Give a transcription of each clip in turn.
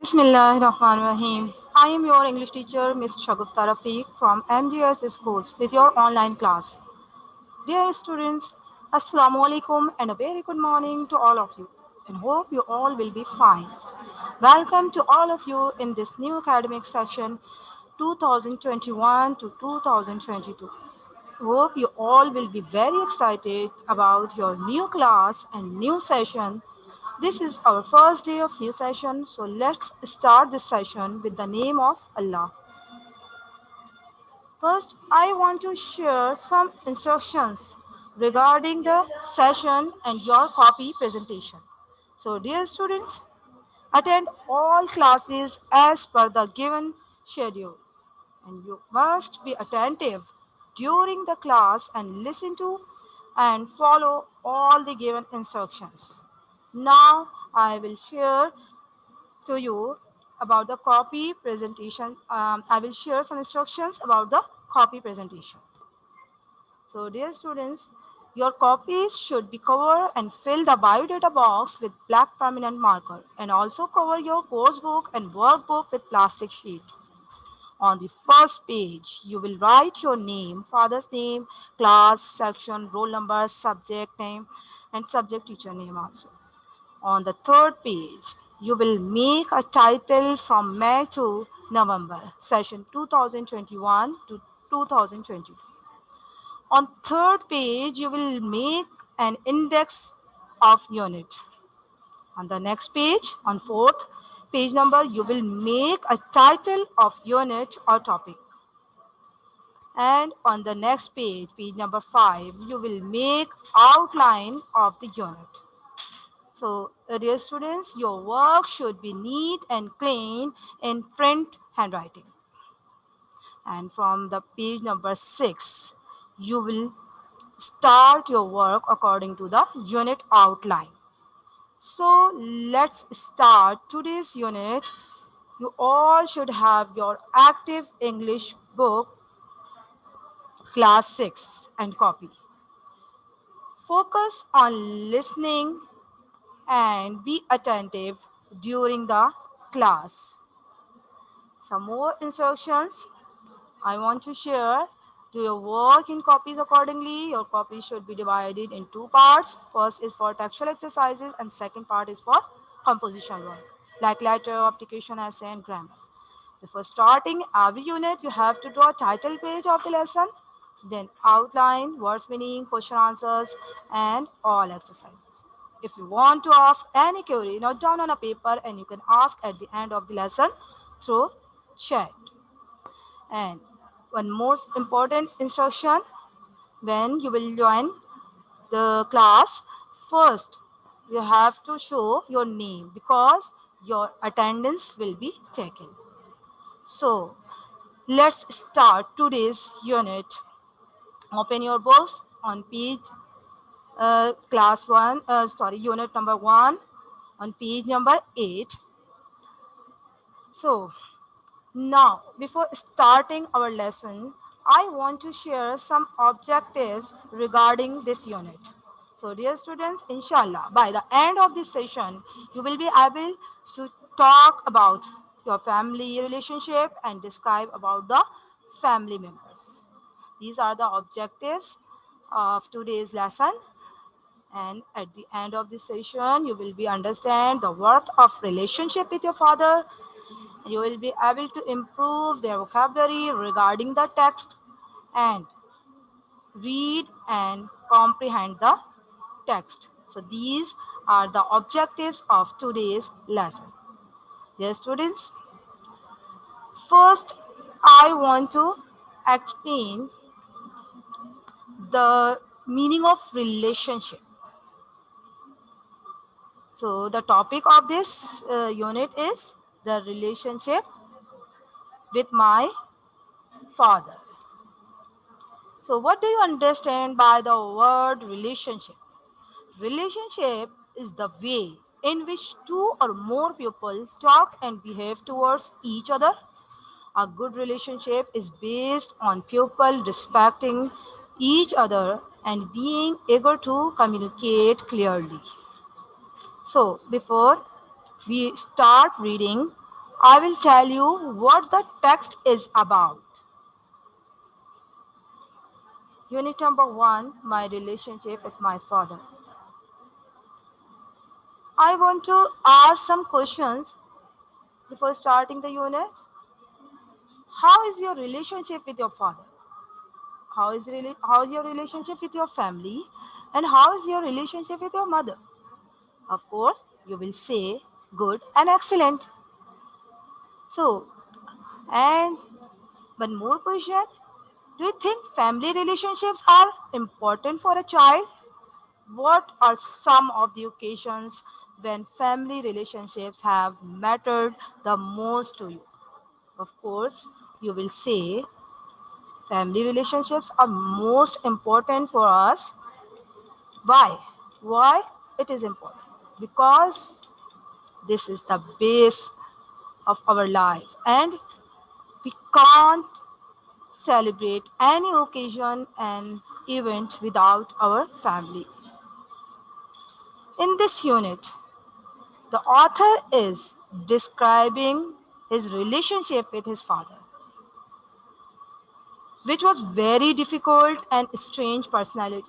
Bismillahirrahmanirrahim. I am your English teacher, Ms. Shagufta Rafiq from MGS Schools with your online class. Dear students, Assalamu alaikum and a very good morning to all of you and hope you all will be fine. Welcome to all of you in this new academic session 2021 to 2022. Hope you all will be very excited about your new class and new session. This is our first day of new session, so let's start this session with the name of Allah. First, I want to share some instructions regarding the session and your copy presentation. So, dear students, attend all classes as per the given schedule, and you must be attentive during the class and listen to and follow all the given instructions. Now, I will share to you about the copy presentation. I will share some instructions about the copy presentation. So, dear students, your copies should be covered and fill the biodata box with black permanent marker and also cover your course book and workbook with plastic sheet. On the first page, you will write your name, father's name, class, section, roll number, subject name, and subject teacher name also. On the third page, you will make a title from May to November, session 2021 to 2022. On third page, you will make an index of unit. On the next page, on fourth page number, you will make a title of unit or topic. And on the next page, page number 5, you will make outline of the unit. So, dear students, your work should be neat and clean in print handwriting. And from the page number 6, you will start your work according to the unit outline. So, let's start today's unit. You all should have your active English book, class 6, and copy. Focus on listening and be attentive during the class. Some more instructions I want to share. Do your work in copies accordingly. Your copies should be divided in two parts. First is for textual exercises and second part is for composition work, like letter, application, essay, and grammar. Before starting every unit, you have to draw a title page of the lesson, then outline, words meaning, question answers, and all exercises. If you want to ask any query, note down on a paper and you can ask at the end of the lesson through chat. And one most important instruction when you will join the class, first you have to show your name because your attendance will be taken. So let's start today's unit. Open your books on page unit number 1 on page number 8. So now, before starting our lesson, I want to share some objectives regarding this unit. So, dear students, inshallah, by the end of this session, you will be able to talk about your family relationship and describe about the family members. These are the objectives of today's lesson. And at the end of this session, you will be understand the worth of relationship with your father. You will be able to improve their vocabulary regarding the text and read and comprehend the text. So these are the objectives of today's lesson. Dear students, first I want to explain the meaning of relationship. So the topic of this unit is the relationship with my father. So what do you understand by the word relationship? Relationship is the way in which two or more people talk and behave towards each other. A good relationship is based on people respecting each other and being eager to communicate clearly. So, before we start reading, I will tell you what the text is about. Unit number 1, my relationship with my father. I want to ask some questions before starting the unit. How is your relationship with your father? How is your relationship with your family? And how is your relationship with your mother? Of course, you will say good and excellent. So, and one more question. Do you think family relationships are important for a child? What are some of the occasions when family relationships have mattered the most to you? Of course, you will say family relationships are most important for us. Why? Why it is important? Because this is the base of our life and we can't celebrate any occasion and event without our family. In this unit, the author is describing his relationship with his father, which was very difficult and strange personality.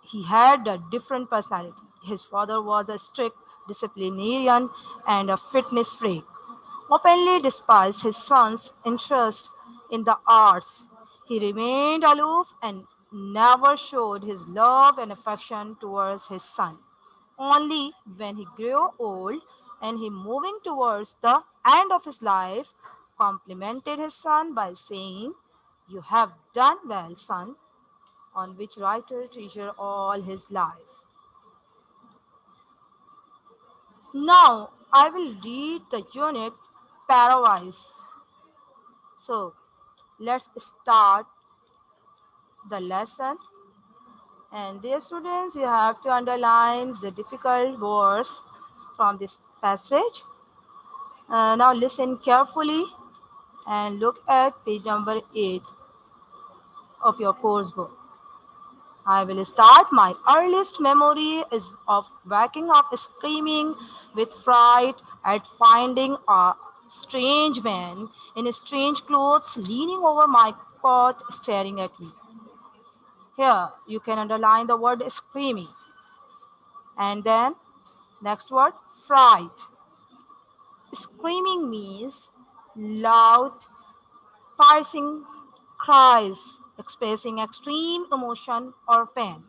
He had a different personality. His father was a strict disciplinarian and a fitness freak, openly despised his son's interest in the arts. He remained aloof and never showed his love and affection towards his son. Only when he grew old and he moving towards the end of his life, complimented his son by saying, "You have done well, son," on which writer treasured all his life. Now I will read the unit pairwise. So let's start the lesson. And dear students, you have to underline the difficult words from this passage. Now listen carefully and look at page number 8 of your course book. I will start. My earliest memory is of waking up screaming with fright at finding a strange man in strange clothes leaning over my cot staring at me. Here you can underline the word screaming. And then next word, fright. Screaming means loud, piercing cries expressing extreme emotion or pain.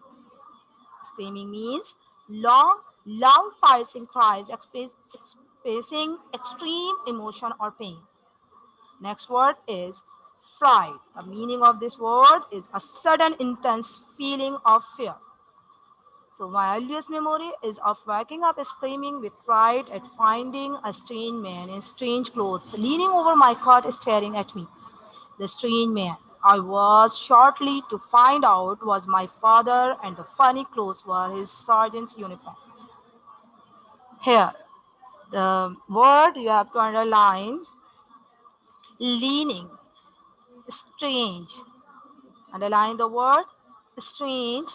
Screaming means long, loud, piercing cries expressing extreme emotion or pain. Next word is fright. The meaning of this word is a sudden intense feeling of fear. So my earliest memory is of waking up screaming with fright at finding a strange man in strange clothes leaning over my cot staring at me. The strange man I was shortly to find out was my father and the funny clothes were his sergeant's uniform. Here, the word you have to underline leaning, strange. Underline the word strange.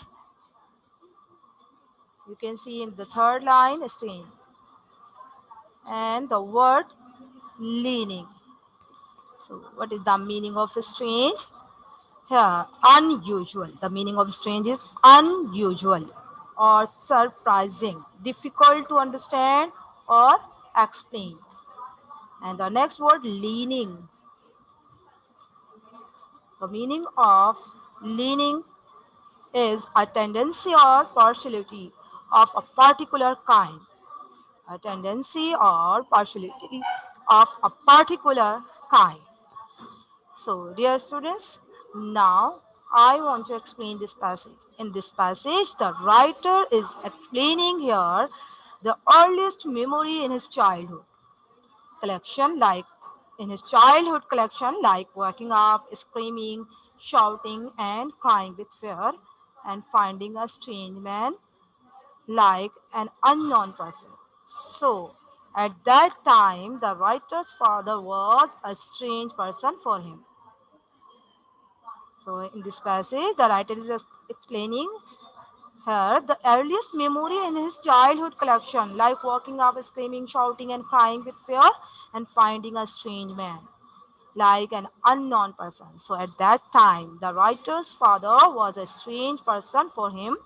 You can see in the third line strange. And the word leaning. So, what is the meaning of strange? Here, unusual. The meaning of strange is unusual or surprising, difficult to understand or explain. And the next word, leaning. The meaning of leaning is a tendency or partiality of a particular kind. A tendency or partiality of a particular kind. So, dear students, now I want to explain this passage. In this passage, the writer is explaining here the earliest memory in his childhood collection, like waking up, screaming, shouting, and crying with fear, and finding a strange man like an unknown person. So, at that time, the writer's father was a strange person for him. So, in this passage, the writer is explaining Here, the earliest memory in his childhood collection, like walking up screaming, shouting, and crying with fear, and finding a strange man, like an unknown person. So at that time, the writer's father was a strange person for him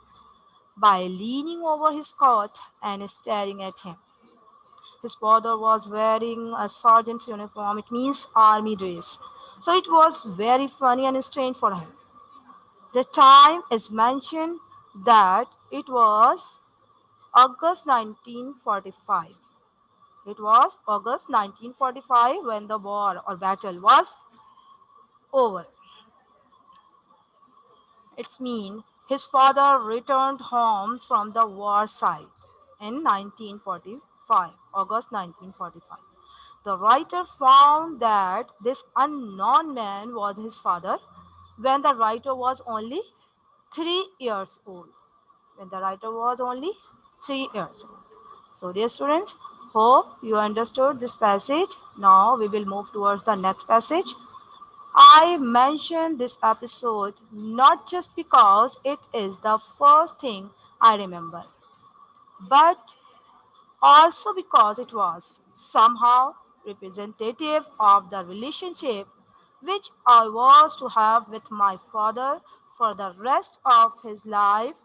by leaning over his cot and staring at him. His father was wearing a sergeant's uniform, it means army dress. So it was very funny and strange for him. The time is mentioned that it was August 1945. It was August 1945 when the war or battle was over. It's mean his father returned home from the war site in 1945, August 1945. The writer found that this unknown man was his father when the writer was only 3 years old. When the writer was only 3 years old. So, dear students, hope you understood this passage. Now we will move towards the next passage. I mentioned this episode not just because it is the first thing I remember, but also because it was somehow representative of the relationship which I was to have with my father for the rest of his life.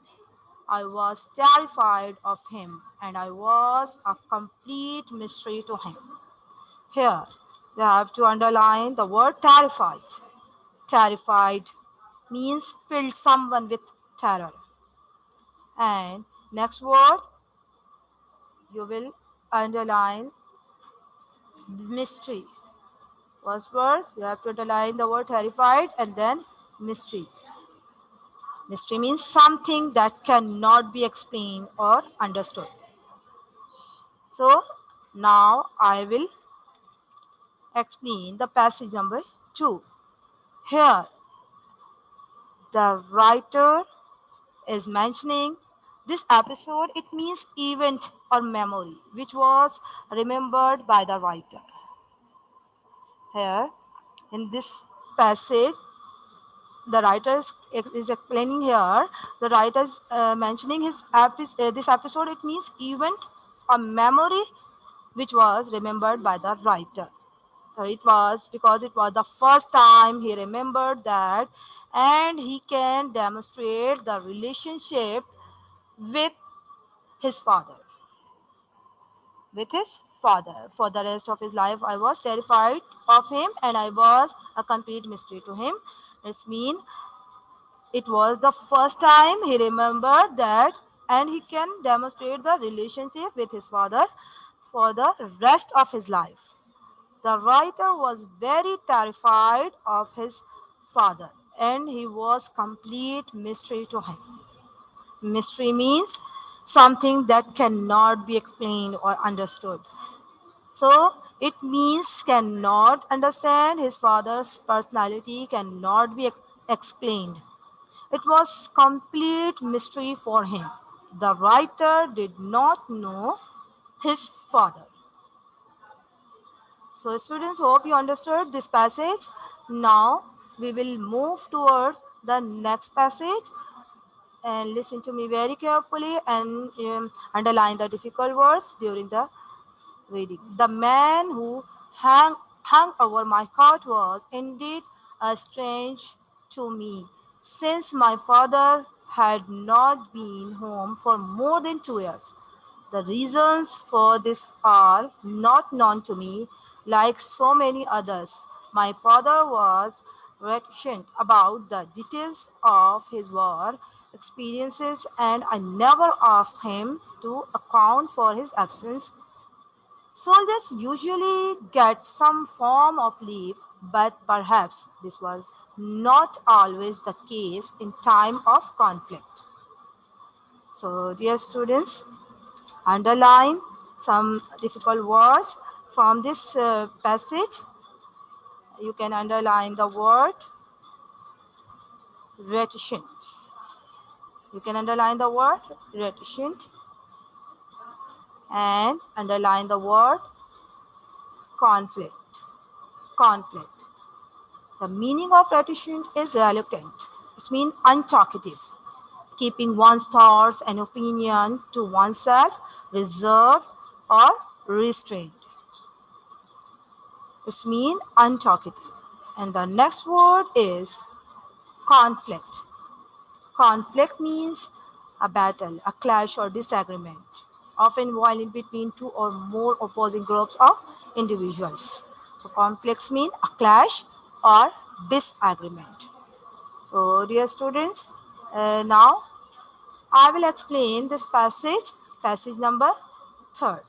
I was terrified of him and I was a complete mystery to him. Here, we have to underline the word terrified. Terrified means filled someone with terror. And next word, you will underline mystery. First words, you have to underline the word terrified and then mystery. Mystery means something that cannot be explained or understood. So now I will explain the passage number 2. Here, the writer is mentioning this episode, it means event or memory, which was remembered by the writer. Here, in this passage, the writer is explaining here, the writer is mentioning this episode, it means event or memory, which was remembered by the writer. So it was because it was the first time he remembered that, and he can demonstrate the relationship with his father. With his father. For the rest of his life, I was terrified of him, and I was a complete mystery to him. It's mean it was the first time he remembered that, and he can demonstrate the relationship with his father for the rest of his life. The writer was very terrified of his father, and he was complete mystery to him. Mystery means something that cannot be explained or understood. So it means cannot understand his father's personality, cannot be explained. It was complete mystery for him. The writer did not know his father. So, students, hope you understood this passage. Now, we will move towards the next passage and listen to me very carefully and underline the difficult words during the reading. The man who hung over my cot was indeed a strange to me, since my father had not been home for more than 2 years. The reasons for this are not known to me, like so many others. My father was reticent about the details of his war experiences, and I never asked him to account for his absence. Soldiers usually get some form of leave, but perhaps this was not always the case in time of conflict. So, dear students, underline some difficult words from this passage. You can underline the word reticent. You can underline the word reticent and underline the word conflict. Conflict. The meaning of reticent is reluctant. It means untalkative. keeping one's thoughts and opinion to oneself, reserved or restrained. It's mean untalkative. And the next word is conflict. Conflict means a battle, a clash or disagreement, often violent between two or more opposing groups of individuals. So conflicts mean a clash or disagreement. So dear students, now I will explain this passage, passage number 3rd.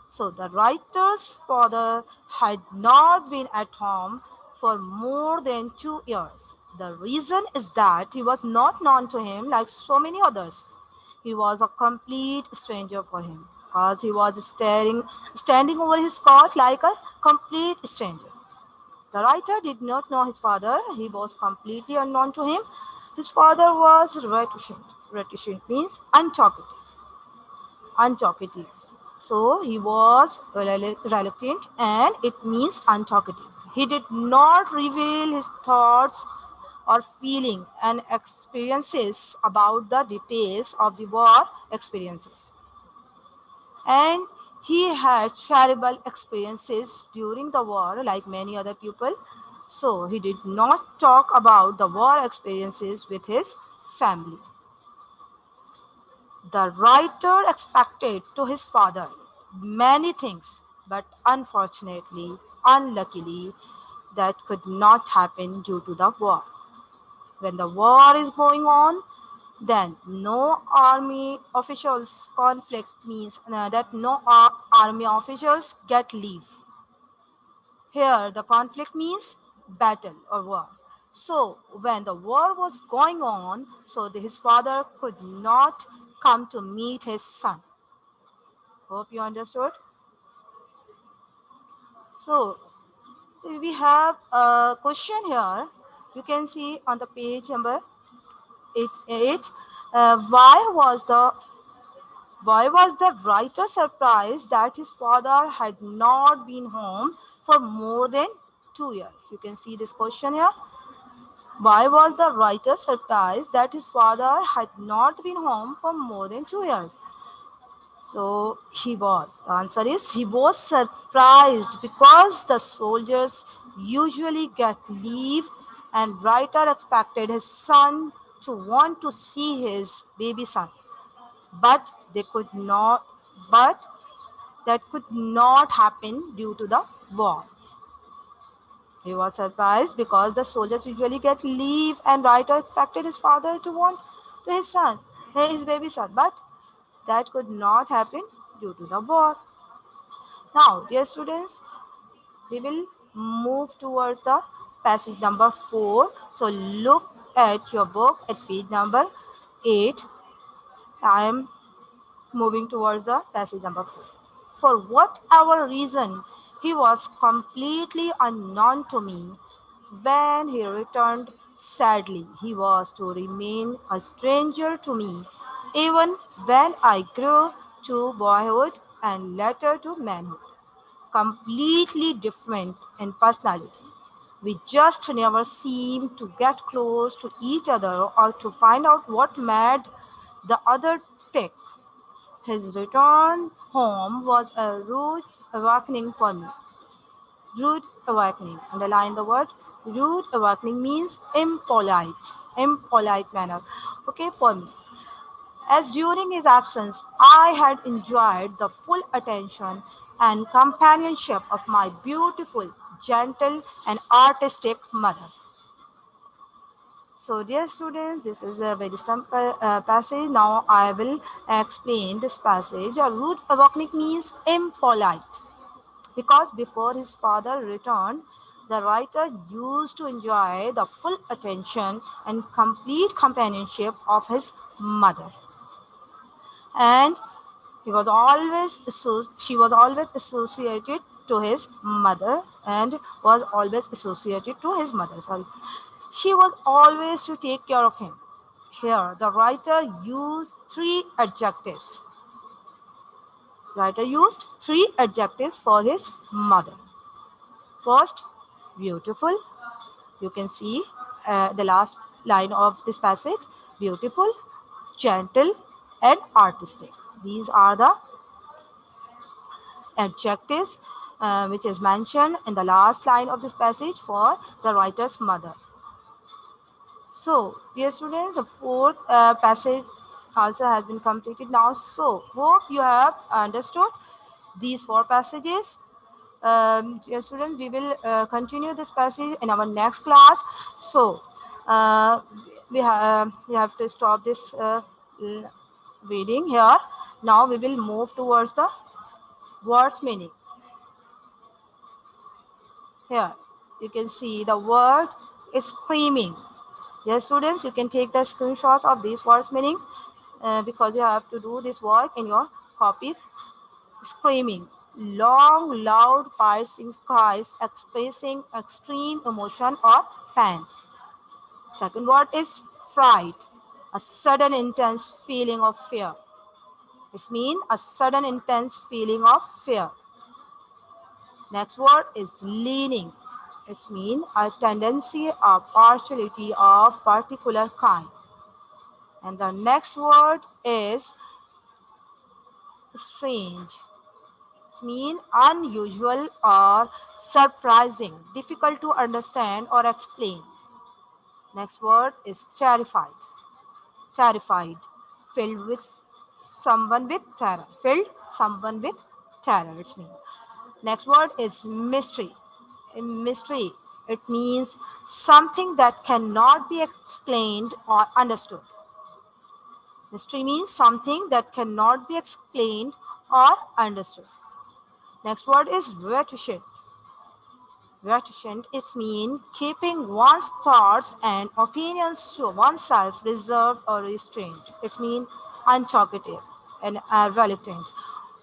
So the writer's father had not been at home for more than 2 years. The reason is that he was not known to him like so many others. He was a complete stranger for him because he was standing over his cot like a complete stranger. The writer did not know his father. He was completely unknown to him. His father was reticent. Reticent means untalkative. So he was reluctant and it means untalkative. He did not reveal his thoughts or feeling and experiences about the details of the war experiences. And he had terrible experiences during the war like many other people. So he did not talk about the war experiences with his family. The writer expected to his father many things, but unfortunately, unluckily, that could not happen due to the war. When the war is going on, then no army officials conflict means that no army officials get leave. Here, the conflict means battle or war. So, when the war was going on, so his father could not come to meet his son. Hope you understood. So, we have a question here. You can see on the page number 8. Why was the writer surprised that his father had not been home for more than 2 years? You can see this question here. Why was the writer surprised that his father had not been home for more than 2 years? So the answer is he was surprised because the soldiers usually get leave and writer expected his son to want to see his baby son. But they could not, but that could not happen due to the war. He was surprised because the soldiers usually get leave and writer expected his father to want to his son, his baby son, but that could not happen due to the war. Now, dear students, we will move towards the passage number 4. So look at your book at page number 8. I am moving towards the passage number 4. For whatever reason, he was completely unknown to me. When he returned, sadly, he was to remain a stranger to me, even when I grew to boyhood and later to manhood. Completely different in personality. We just never seemed to get close to each other or to find out what made the other tick. His return home was a rude awakening for me. Rude awakening. Underline the word. Rude awakening means impolite. Impolite manner. Okay, for me. As during his absence, I had enjoyed the full attention and companionship of my beautiful, gentle, and artistic mother. So, dear students, this is a very simple passage. Now, I will explain this passage. A rude awakening means impolite because before his father returned, the writer used to enjoy the full attention and complete companionship of his mother. And she was always associated to his mother and was always associated to his mother. Sorry. She was always to take care of him. Here, the writer used three adjectives. Writer used three adjectives for his mother. First, beautiful. You can see the last line of this passage. Beautiful, gentle, and artistic. These are the adjectives which is mentioned in the last line of this passage for the writer's mother. So, dear students, the fourth passage also has been completed now. So, hope you have understood these four passages. Dear students, we will continue this passage in our next class. So, uh, we have to stop this reading here. Now, we will move towards the words meaning. Here, you can see the word is screaming. Yes, students, you can take the screenshots of these words meaning because you have to do this work in your copy. Screaming, long, loud, piercing cries expressing extreme emotion or pain. Second word is fright, a sudden intense feeling of fear. It means a sudden intense feeling of fear. Next word is leaning. It means a tendency or partiality of particular kind. And the next word is strange. It means unusual or surprising, difficult to understand or explain. Next word is terrified. Terrified, filled with someone with terror. Filled someone with terror. It means. Next word is mystery. In mystery, it means something that cannot be explained or understood. Mystery means something that cannot be explained or understood. Next word is reticent. Reticent, it means keeping one's thoughts and opinions to oneself, reserved or restrained. It means untalkative and reluctant.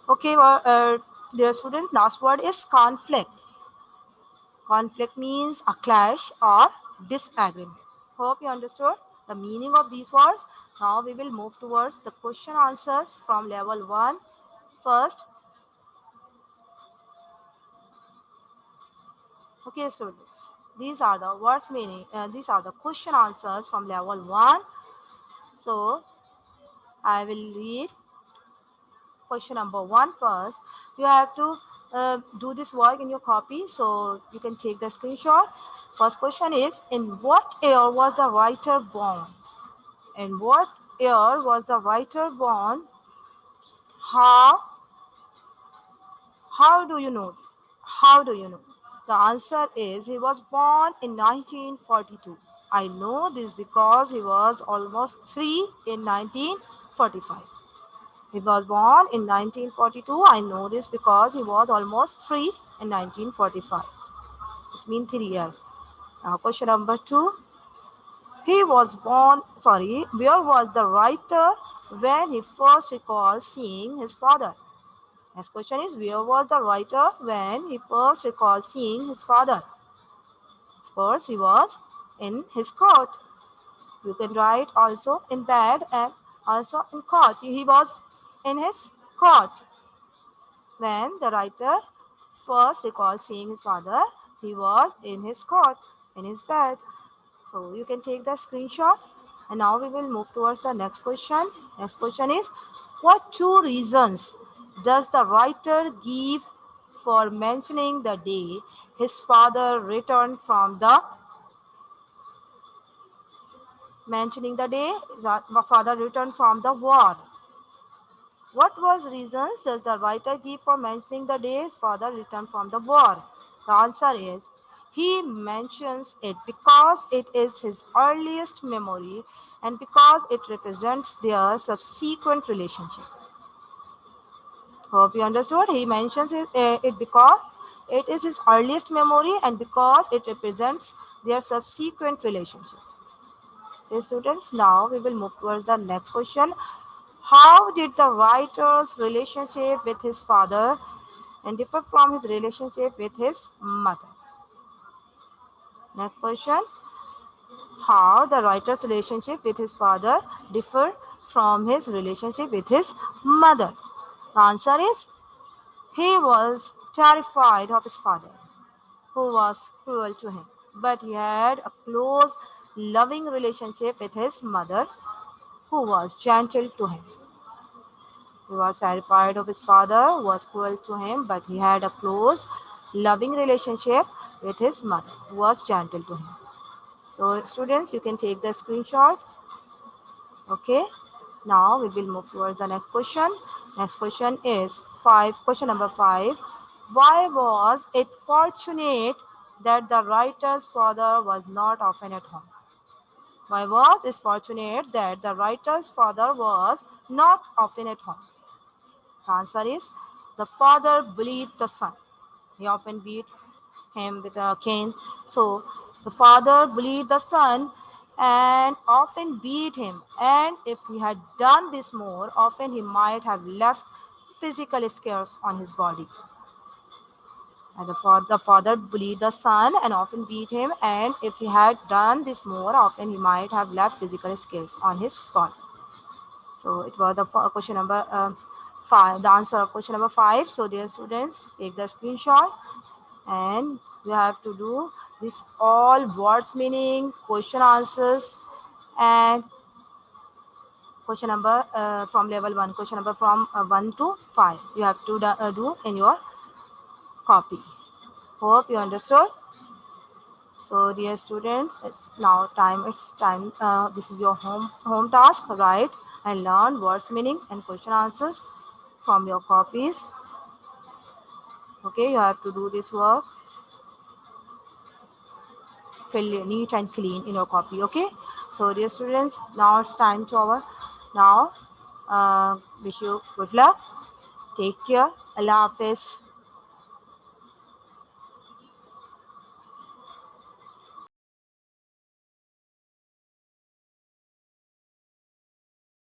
Okay, well, dear students, last word is conflict. Conflict means a clash or disagreement. Hope you understood the meaning of these words. Now we will move towards the question answers from level 1 first. Okay, students. These are the words meaning. These are the question answers from level 1. So I will read question number 1 first. You have to do this work in your copy, so you can take the screenshot. First question is: in what year was the writer born? In what year was the writer born? How? How do you know? How do you know? The answer is he was born in 1942. I know this because he was almost 3 in 1945. He was born in 1942. I know this because he was almost 3 in 1945. This means 3 years. Now, question number 2. Where was the writer when he first recalled seeing his father? Next question is, where was the writer when he first recalled seeing his father? Of course, he was in his court. You can write also in bed and also in court. He was in his court. When the writer first recalled seeing his father, he was in his court, in his bed. So you can take the screenshot. And now we will move towards the next question. Next question is, what two reasons does the writer give for mentioning the day his father returned from the war? What was reasons does the writer give for mentioning the day his father returned from the war? The answer is he mentions it because it is his earliest memory and because it represents their subsequent relationship. Hope you understood. He mentions it because it is his earliest memory and because it represents their subsequent relationship. Okay, students, now we will move towards the next question. How did the writer's relationship with his father and differ from his relationship with his mother? Next question. How the writer's relationship with his father differ from his relationship with his mother? The answer is he was terrified of his father, who was cruel to him, but he had a close, loving relationship with his mother. who was gentle to him. He was terrified of his father, who was cruel to him, but he had a close, loving relationship with his mother, who was gentle to him. So, students, you can take the screenshots. Okay. Now we will move towards the next question. Next question is question number 5. Why was it fortunate that the writer's father was not often at home? Why was it fortunate that the writer's father was not often at home? The answer is the father bullied the son. He often beat him with a cane. So the father bullied the son and often beat him. And if he had done this more often, he might have left physical scars on his body. And the father bullied the son and often beat him. And if he had done this more often, he might have left physical scars on his body. So it was the question number 5. The answer of question number 5. So dear students, take the screenshot and you have to do this all words meaning, question answers, and question number from level 1, question number from 1 to 5. You have to do in your copy. Hope you understood. So dear students, it's now time. It's time. This is your home task. Write and learn words meaning and question answers from your copies. Okay, you have to do this work neat and clean in your copy. Okay, so dear students, now it's time to our now. Wish you good luck. Take care. Allah Hafiz.